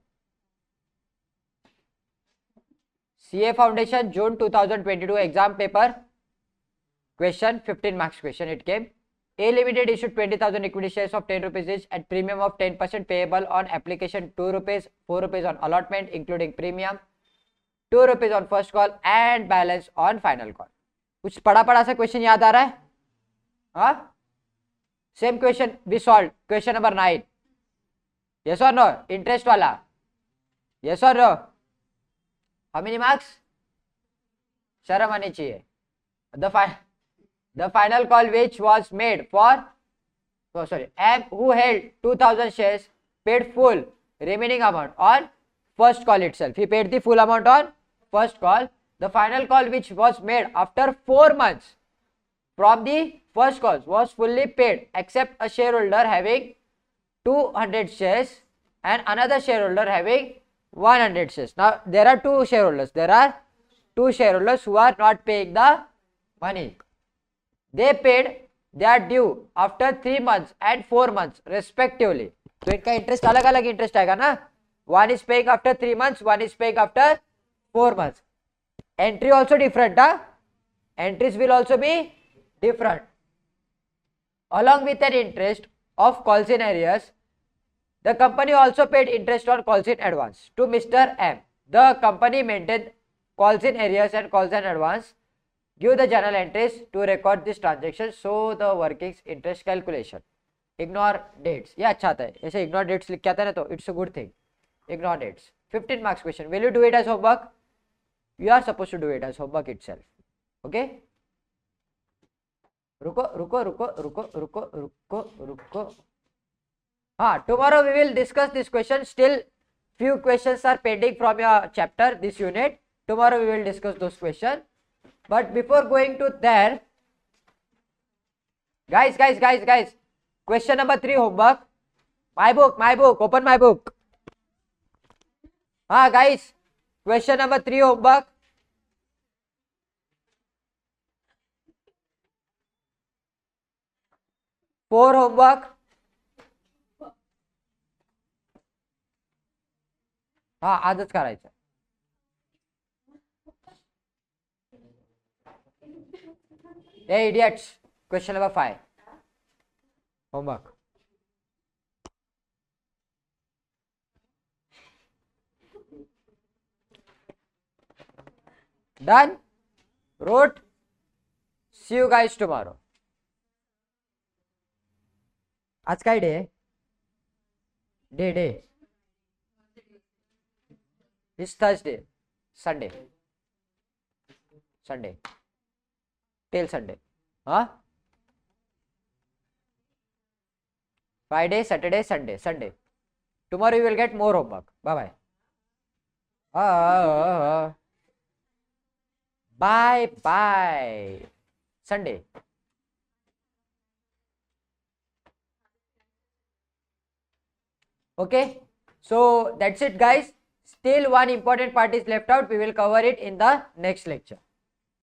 CA Foundation June 2022 exam paper question, 15 marks question it came. A Limited issued 20,000 equity shares of 10 rupees each at premium of 10% payable on application, 2 rupees, 4 rupees on allotment including premium, 2 rupees on first call and balance on final call. कुछ पढ़ा सा question याद आ रहा है? हाँ, same question we solve. Question number 9. Yes और no? Interest वाला. Yes और नो? How many marks? शर्म आनी चाहिए. The final call which was made for M who held 2,000 shares paid full remaining amount on first call itself. He paid the full amount on first call. The final call which was made after 4 months from the first call was fully paid except a shareholder having 200 shares and another shareholder having 100 shares. Now there are two shareholders. There are two shareholders who are not paying the money. They paid their due after 3 months and 4 months respectively. तो इनका interest अलग अलग interest आएगा ना. One is paying after 3 months, one is paying after 4 months. Entry also different. Entries will also be different. Along with an interest of calls in arrears, the company also paid interest on calls in advance to Mr. M. The company maintained calls in arrears and calls in advance Give the journal entries to record this transaction. Show the workings interest calculation. Ignore dates. ये अच्छा आता है, ऐसे ignore dates लिख के आता है ना, तो it's a good thing. Ignore dates. 15 marks question. Will you do it as homework? You are supposed to do it as homework itself. Okay? रुको रुको रुको रुको रुको रुको रुको. हाँ, tomorrow we will discuss this question. Still few questions are pending from your chapter, this unit. Tomorrow we will discuss those questions. But before going to there, guys, question number 3 homework. My book, open my book. हाँ guys, question number 3 homework. Four homework. हाँ आजच करायचं. Hey idiots, question number 5 homework. Done? Wrote? See you guys tomorrow. आज काय day? Day It's Thursday, Sunday till Sunday. Huh? Friday, Saturday, Sunday. Tomorrow you will get more homework. Bye bye. Bye. Sunday. Okay. So that's it, guys. Still one important part is left out. We will cover it in the next lecture.